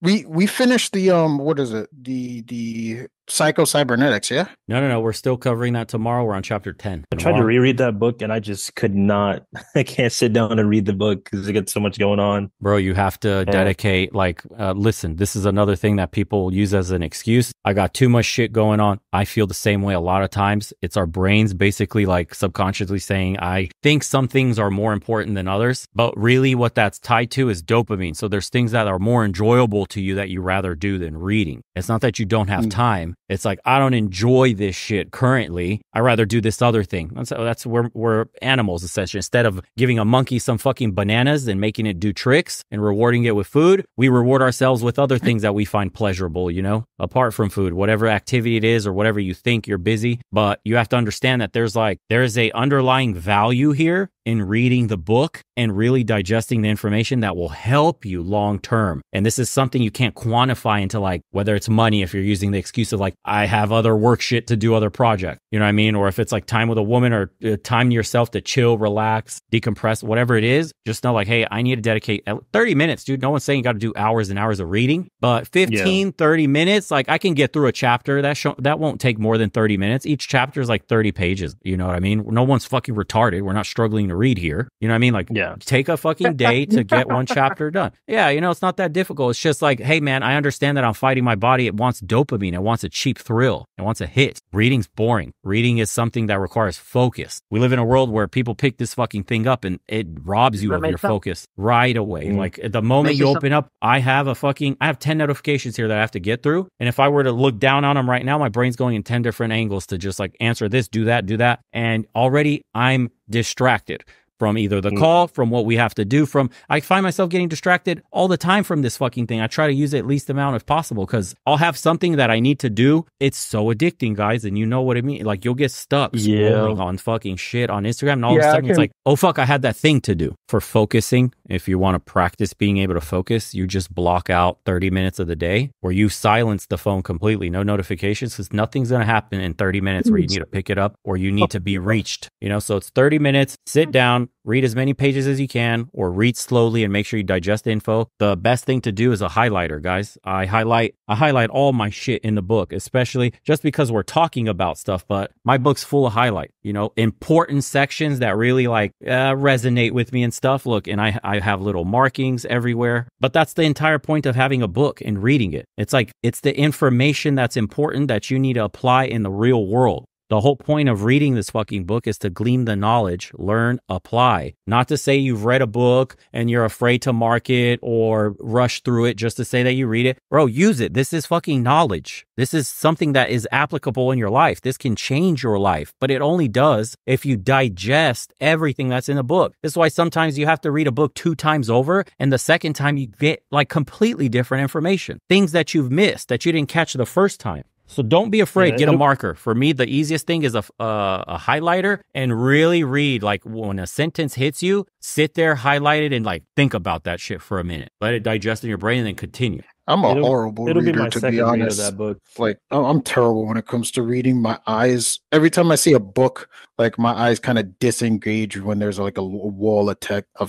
We finished the what is it? The psycho cybernetics, yeah? No, no, no. We're still covering that tomorrow. We're on chapter 10 I tried to tomorrow. reread that book and I just could not. I can't sit down and read the book because it gets so much going on. Bro, you have to And dedicate, listen, this is another thing that people use as an excuse. I got too much shit going on. I feel the same way a lot of times. It's our brains basically like subconsciously saying, I think some things are more important than others. But really what that's tied to is dopamine. So there's things that are more enjoyable to you that you rather do than reading. It's not that you don't have Mm. time. It's like, I don't enjoy this shit currently. I rather do this other thing. That's where we're animals, essentially. Instead of giving a monkey some fucking bananas and making it do tricks and rewarding it with food, we reward ourselves with other things that we find pleasurable, apart from food, whatever activity it is or whatever you think you're busy. But you have to understand that there's a underlying value here in reading the book and really digesting the information that will help you long term. And this is something you can't quantify into like, whether it's money, if you're using the excuse of like, I have other work shit to do, other project, you know what I mean? Or if it's like time with a woman or time to yourself to chill, relax, decompress, whatever it is, just know like, hey, I need to dedicate 30 minutes, dude. No one's saying you got to do hours and hours of reading, but yeah, 15, 30 minutes, like I can get through a chapter that won't take more than 30 minutes. Each chapter is like 30 pages. You know what I mean? No one's fucking retarded. We're not struggling to read here. You know what I mean? Like yeah. take a fucking day to get one chapter done. Yeah. It's not that difficult. It's just like, hey man, I understand that I'm fighting my body. It wants dopamine. It wants a cheap thrill. It wants a hit. Reading's boring. Reading is something that requires focus. We live in a world where people pick this fucking thing up and it robs you That of your makes sense. focus right away. Mm. Like at the moment Makes you you open up, I have 10 notifications here that I have to get through. And if I were to look down on them right now, my brain's going in 10 different angles to just like answer this, do that, do that. And already I'm distracted from either the call, from what we have to do, I find myself getting distracted all the time from this fucking thing. I try to use it least amount if possible because I'll have something that I need to do. It's so addicting, guys. And you know what I mean? Like you'll get stuck scrolling on fucking shit on Instagram and all of a Yeah, I sudden it's can. like, oh fuck, I had that thing to do. For focusing, if you want to practice being able to focus, you just block out 30 minutes of the day where you silence the phone completely. No notifications because nothing's going to happen in 30 minutes where you need to pick it up or you need to be reached, so it's 30 minutes, sit down, read as many pages as you can or read slowly and make sure you digest the info. The best thing to do is a highlighter, guys. I highlight all my shit in the book, especially just because we're talking about stuff, but my book's full of highlight, important sections that really like resonate with me and stuff. Look, and I have little markings everywhere, but that's the entire point of having a book and reading it. It's like, it's the information that's important that you need to apply in the real world. The whole point of reading this fucking book is to glean the knowledge, learn, apply. Not to say you've read a book and you're afraid to mark it or rush through it just to say that you read it. Bro, use it. This is fucking knowledge. This is something that is applicable in your life. This can change your life, but it only does if you digest everything that's in a book. This is why sometimes you have to read a book 2 times over, and the second time you get like completely different information, things that you've missed that you didn't catch the first time. So don't be afraid. Yeah, Get a marker. For me, the easiest thing is a highlighter and really read. Like when a sentence hits you, sit there, highlight it, and like think about that shit for a minute. Let it digest in your brain and then continue. I'm a it'll horrible it'll be reader, my to be second read of honest. that book. Like, I'm terrible when it comes to reading. My eyes, every time I see a book, like my eyes kind of disengage when there's like a wall of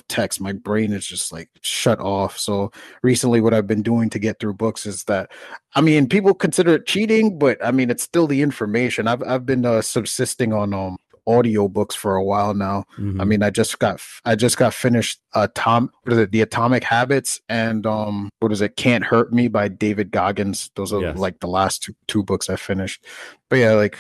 text. My brain is just like shut off. So recently, what I've been doing to get through books is that, I mean, people consider it cheating, but I mean, it's still the information. I've been subsisting on audiobooks for a while now. I mean, I just got finished what is it, The Atomic Habits and what is it, Can't Hurt Me by David Goggins. Those are Yes. like the last two books I finished. But yeah, like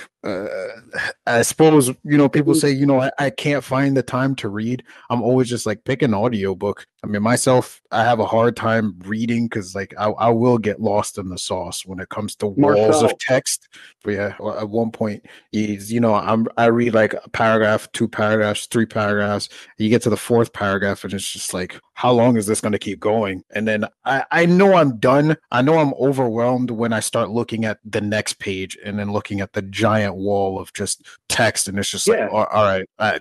I suppose, people say, I can't find the time to read. I'm always just like, pick an audiobook. I mean, myself, I have a hard time reading because like I will get lost in the sauce when it comes to walls of Marcel, text. But yeah, at one point, I read like a paragraph, 2 paragraphs, 3 paragraphs. You get to the 4th paragraph, and it's just like, how long is this going to keep going? And then I know I'm done. I know I'm overwhelmed when I start looking at the next page and then looking at the giant wall of just text, and it's just like, yeah, all right, I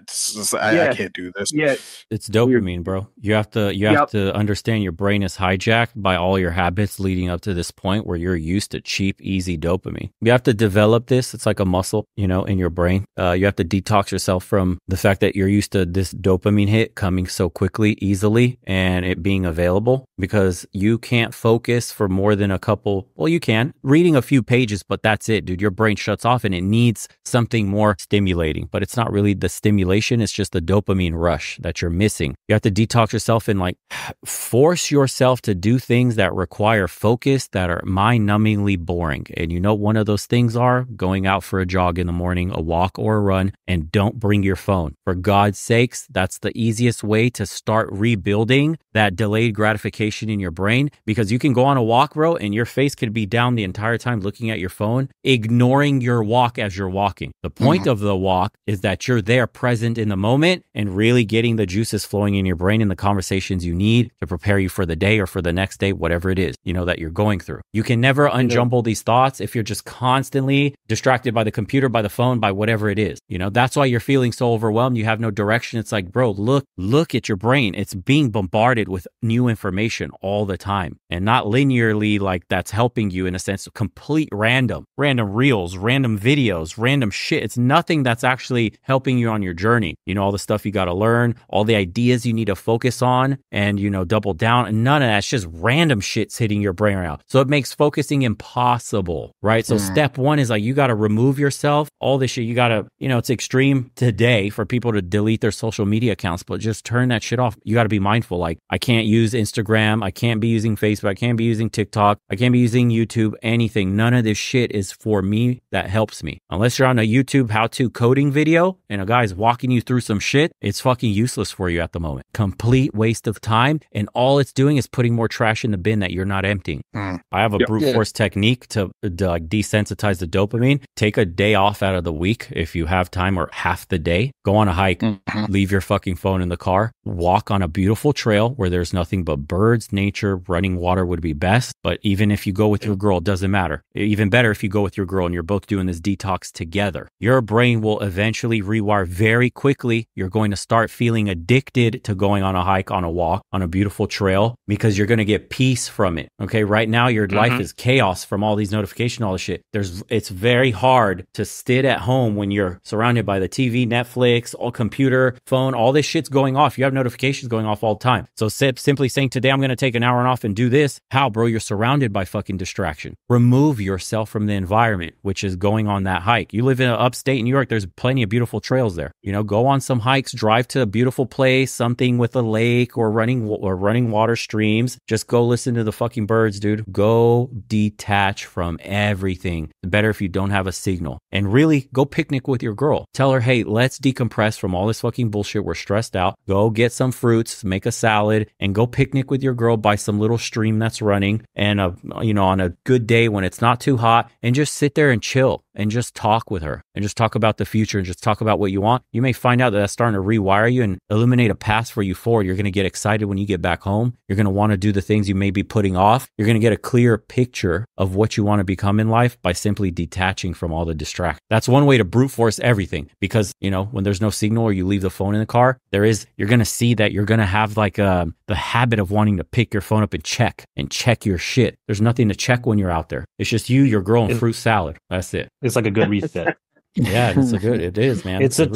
yeah, can't do this. yeah. It's We're, dopamine, bro. You have yep. to understand your brain is hijacked by all your habits leading up to this point where you're used to cheap, easy dopamine. You have to develop this. It's like a muscle, in your brain. You have to detox yourself from the fact that you're used to this dopamine hit coming so quickly, easily, and it being available, because you can't focus for more than a couple. Well, you can reading a few pages, but that's it, dude. Your brain shuts off and it needs something more stimulating, but it's not really the stimulation. It's just the dopamine rush that you're missing. You have to detox yourself and like force yourself to do things that require focus that are mind-numbingly boring. And you know, one of those things are going out for a jog in the morning, a walk or a run, and don't bring your phone. For God's sakes, that's the easiest way to start rebuilding that delayed gratification in your brain, because you can go on a walk, bro, and your face could be down the entire time looking at your phone, ignoring your walk as you're walking. The point of the walk is that you're there present in the moment and really getting the juices flowing in your brain and the conversations you need to prepare you for the day or for the next day, whatever it is, you know, that you're going through. You can never unjumble these thoughts if you're just constantly distracted by the computer, by the phone, by whatever it is. You know, that's why you're feeling so overwhelmed. You have no direction. It's like, bro, look at your brain. It's being bombarded with new information all the time, and not linearly, like that's helping you in a sense of complete random reels, random videos, random shit. It's nothing that's actually helping you on your journey. You know, all the stuff you got to learn, all the ideas you need to focus on and, you know, double down. And none of that's just random shit's hitting your brain right now. So it makes focusing impossible, right? So step one is like, you got to remove yourself, all this shit. You got to, you know, it's extreme today for people to delete their social media accounts, but just turn that shit off. You got to be mindful. Like, I can't use Instagram. I can't be using Facebook. I can't be using TikTok. I can't be using YouTube, anything. None of this shit is for me that helps me. Unless you're on a YouTube how-to coding video and a guy's walking you through some shit, it's fucking useless for you at the moment. Complete waste of time. And all it's doing is putting more trash in the bin that you're not emptying. I have a brute force technique to like desensitize the dopamine. Take a day off out of the week if you have time, or half the day. Go on a hike, leave your fucking phone in the car, walk on a beautiful trail where there's nothing but birds, nature, running water would be best. But even if you go with your girl, it doesn't matter. Even better if you go with your girl and you're both doing this detox together. Your brain will eventually rewire very quickly. You're going to start feeling addicted to going on a hike, on a walk, on a beautiful trail, because you're going to get peace from it. Okay. Right now, your life is chaos from all these notifications, all this shit. It's very hard to sit at home when you're surrounded by the TV, Netflix, all computer, phone, all this shit's going off. You have notifications going off all the time. So simply saying, today I'm going to take an hour off and do this. How, bro? You're surrounded by fucking distraction. Remove yourself from the environment, which is going on that hike. You live in upstate New York. There's plenty of beautiful trails there. You know, go on some hikes, drive to a beautiful place, something with a lake or running water streams. Just go listen to the fucking birds, dude. Go detach from everything. Better if you don't have a signal. And really go picnic with your girl. Tell her, hey, let's decompress from all this fucking bullshit. We're stressed out. Go get some fruits, make a salad, and go picnic with your girl by some little stream that's running. And, you know, on a good day when it's not too hot, and just sit there and chill and just talk with her and just talk about the future and just talk about what you want. You may find out that that's starting to rewire you and eliminate a path for you forward. You're going to get excited when you get back home. You're going to want to do the things you may be putting off. You're going to get a clear picture of what you want to become in life by simply detaching from all the distractions. That's one way to brute force everything, because, you know, when there's no signal or you leave the phone in the car, you're going to see that you're going to have like the habit of wanting to pick your phone up and check your shit. There's nothing to check when you're out there. It's just you, your girl, and fruit salad. That's it. It's like a good reset. Yeah, it is, man. It's a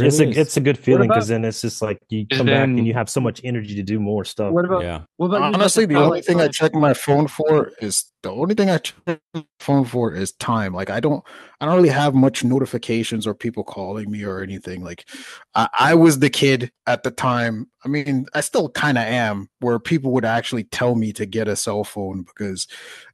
good feeling, because then it's just like you come back and you have so much energy to do more stuff. What about honestly, the only thing I check my phone for is time. Like, I don't really have much notifications or people calling me or anything. Like, I was the kid at the time. I mean, I still kind of am, where people would actually tell me to get a cell phone because,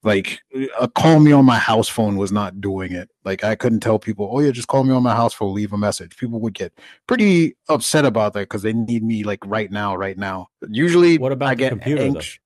like, a call me on my house phone was not doing it. Like, I couldn't tell people, oh yeah, just call me on my house phone, leave a message. People would get pretty upset about that because they need me like right now. Usually, what about I get computer, anxious.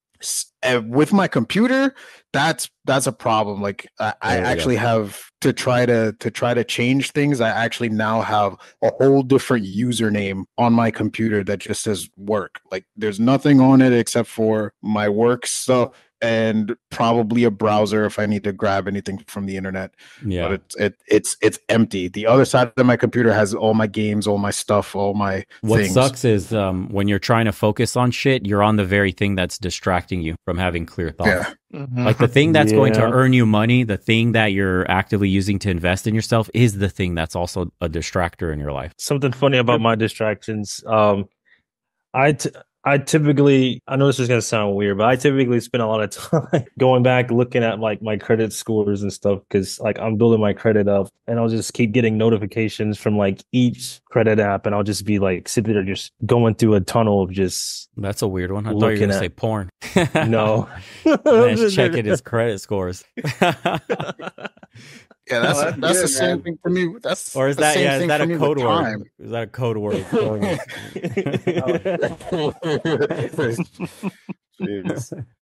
With my computer, that's a problem. Like, I actually have to try to change things. I actually now have a whole different username on my computer that just says work. Like, there's nothing on it except for my work stuff and probably a browser if I need to grab anything from the internet. Yeah. But it's empty. The other side of my computer has all my games, all my stuff, all my things. What sucks is when you're trying to focus on shit, you're on the very thing that's distracting you from having clear thoughts. Yeah. Like, the thing that's going to earn you money, the thing that you're actively using to invest in yourself, is the thing that's also a distractor in your life. Something funny about my distractions. I typically, I know this is gonna sound weird, but I typically spend a lot of time going back looking at like my credit scores and stuff because like I'm building my credit up, and I'll just keep getting notifications from like each credit app, and I'll just be like sitting there just going through a tunnel of just That's a weird one. I thought you were looking gonna at say porn. no. Man's checking his credit scores. Yeah, Oh, that's that's that's the good, same man. thing for me. That's Or is the that same yeah, is thing that for a me code with word? time. Is that a code word? Jeez.